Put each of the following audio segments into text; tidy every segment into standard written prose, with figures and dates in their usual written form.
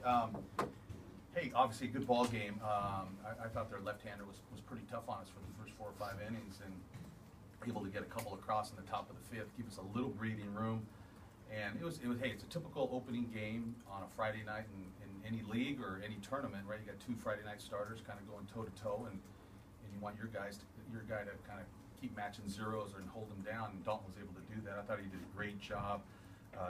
Hey, obviously a good ball game. I thought their left-hander was pretty tough on us for the first 4 or 5 innings, and able to get a couple across in the top of the 5th, give us a little breathing room. And it was hey, it's a typical opening game on a Friday night in any league or any tournament, right? You got 2 Friday night starters kind of going toe to toe, and you want your guy to kind of keep matching zeros and hold them down. And Daulton was able to do that. I thought he did a great job,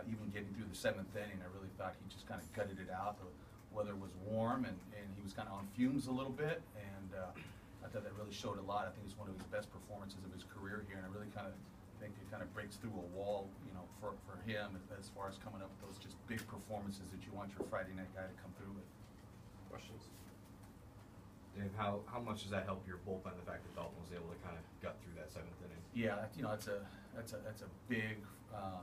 even getting through the 7th inning. I really thought he just kind of gutted it out. The weather was warm, and he was kind of on fumes a little bit, and I thought that really showed a lot. I think it's one of his best performances of his career here, and I really kind of think it kind of breaks through a wall, you know, for him as far as coming up with those just big performances that you want your Friday night guy to come through with. Questions? Dave, how much does that help your bullpen, the fact that Daulton was able to kind of gut through that 7th inning? Yeah, you know, that's a big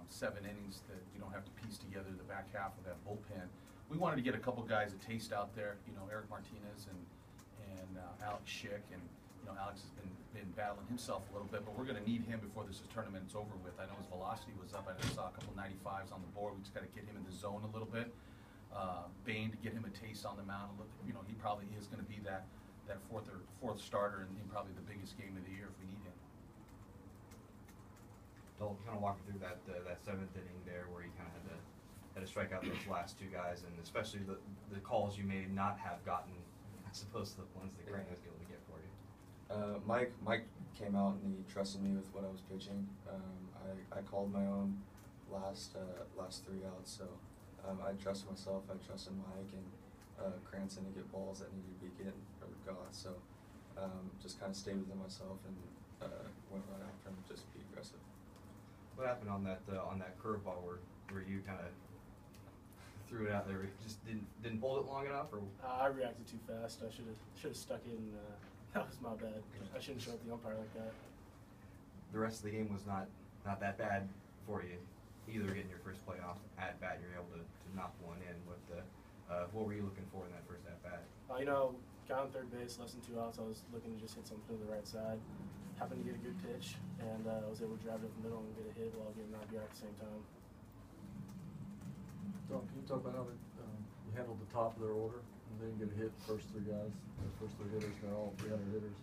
7 innings that you don't have to piece together the back half of that bullpen. We wanted to get a couple guys a taste out there, you know, Eric Martinez and Alex Schick, and you know, Alex has been battling himself a little bit, but we're going to need him before this tournament's over with. I know his velocity was up. I saw a couple 95s on the board. We just got to get him in the zone a little bit. Bain, to get him a taste on the mound. You know, he probably is going to be that fourth starter in probably the biggest game of the year if we need him. Daulton, kind of walking through that 7th inning there, where you kind of had to strike out those last 2 guys, and especially the calls you may not have gotten, as opposed to the ones that Grant was able to get for you. Mike came out and he trusted me with what I was pitching. I called my own last 3 outs, so I trusted myself. I trusted Mike and Kranson to get balls that needed to be got. So just kind of stayed within myself and went right after him, just be aggressive. What happened on that curveball where you kind of threw it out there? You just didn't hold it long enough, or? I reacted too fast. I should have stuck it, and that was my bad. I shouldn't show up the umpire like that. The rest of the game was not that bad for you, either getting your first playoff at bat. You're able to knock one in. What were you looking for in that first at bat? You know, got on third base, less than 2 outs. I was looking to just hit something to the right side. Happened to get a good pitch, and I was able to drive it up the middle and get a hit while getting an RBI at the same time. Can you talk about how you handled the top of their order and then get a hit first 3 guys, the first 3 hitters, they're all 300 hitters?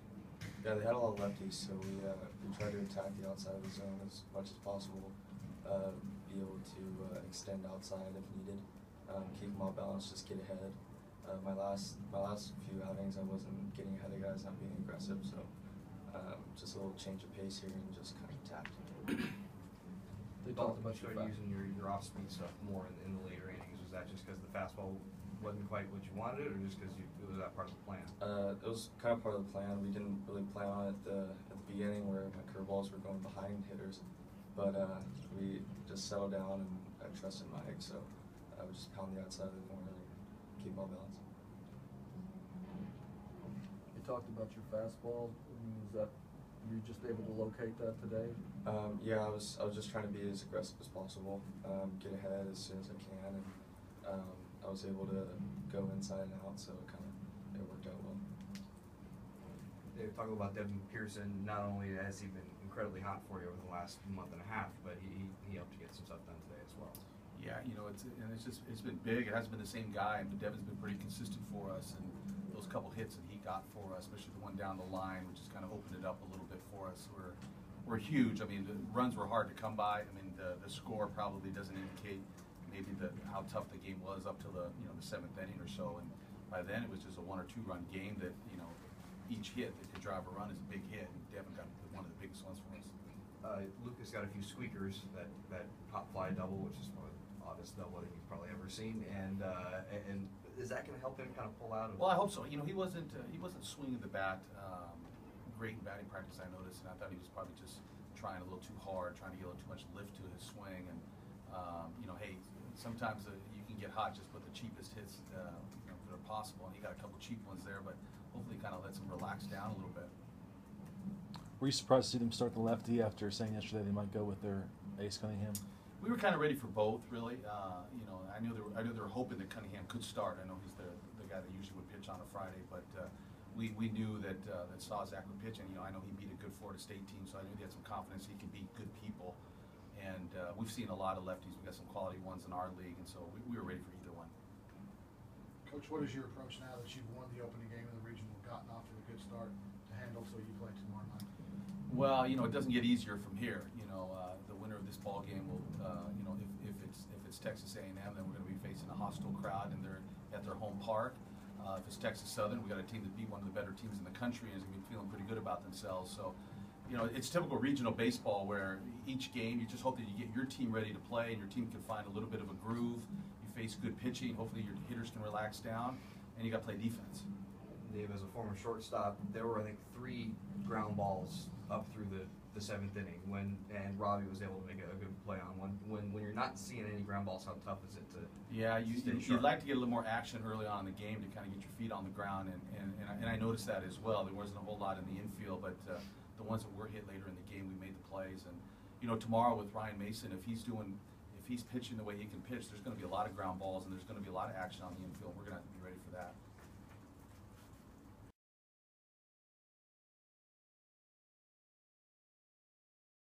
Yeah, they had a lot of lefties, so we tried to attack the outside of the zone as much as possible, be able to extend outside if needed, keep them off balance, just get ahead. My last few outings, I wasn't getting ahead of guys, not being aggressive, so just a little change of pace here and just kind of tapped into it. They talked about you using your off-speed stuff more in the later innings. Was that just because the fastball wasn't quite what you wanted, or just because it was that part of the plan? It was kind of part of the plan. We didn't really plan on it at the beginning, where my curveballs were going behind hitters, but we just settled down and I trusted Mike, so I would just pound the outside of the corner and keep all balance. You talked about your fastball. Were you just able to locate that today? Yeah, I was just trying to be as aggressive as possible, get ahead as soon as I can, and I was able to go inside and out, so it worked out well. Dave, talking about Devin Pearson, not only has he been incredibly hot for you over the last month and a half, but he helped you get some stuff done today as well. Yeah, you know, it's been big. It hasn't been the same guy, but Devin's been pretty consistent for us, and those couple hits that he got for us, especially the one down the line, which just kind of opened it up a little bit for us, were huge. I mean, the runs were hard to come by. I mean, the score probably doesn't indicate maybe how tough the game was up to the 7th inning or so, and by then it was just a 1 or 2 run game that, you know, each hit that could drive a run is a big hit, and Devin got one of the biggest ones for us. Lucas got a few squeakers, that pop fly double, which is one of the oddest double that you've probably ever seen, and is that going to help him kind of pull out? Well, I hope so. You know, he wasn't swinging the bat great in batting practice, I noticed, and I thought he was probably just trying a little too hard, trying to get a little too much lift to his swing, and you know, hey, sometimes you can get hot just with the cheapest hits that are possible, and he got a couple cheap ones there, but hopefully kind of lets him relax down a little bit. Were you surprised to see them start the lefty after saying yesterday they might go with their ace Cunningham? We were kind of ready for both, really. You know, I knew they were hoping that Cunningham could start. I know he's the guy that usually would pitch on a Friday, but we knew that Sawzak would pitch, and you know, I know he beat a good Florida State team, so I knew he had some confidence he could beat good people. And we've seen a lot of lefties. We've got some quality ones in our league, and so we were ready for either one. Coach, what is your approach now that you've won the opening game in the regional, gotten off to a good start to handle so you play tomorrow night? Well, you know, it doesn't get easier from here. You know, the winner of this ball game will, you know, if it's Texas A&M, then we're going to be facing a hostile crowd, and they're at their home park. If it's Texas Southern, we got a team that beat one of the better teams in the country and is going to be feeling pretty good about themselves. So, you know, it's typical regional baseball where each game you just hope that you get your team ready to play and your team can find a little bit of a groove. You face good pitching, hopefully your hitters can relax down, and you got to play defense. Dave, as a former shortstop, there were, I think, 3 ground balls up through the 7th inning and Robbie was able to make a good play on one. When you're not seeing any ground balls, how tough is it to You'd like to get a little more action early on in the game to kind of get your feet on the ground, and I noticed that as well. There wasn't a whole lot in the infield, but the ones that were hit later in the game, we made the plays. And you know, tomorrow with Ryan Mason, if he's pitching the way he can pitch, there's going to be a lot of ground balls and there's going to be a lot of action on the infield. We're going to have to be ready for that.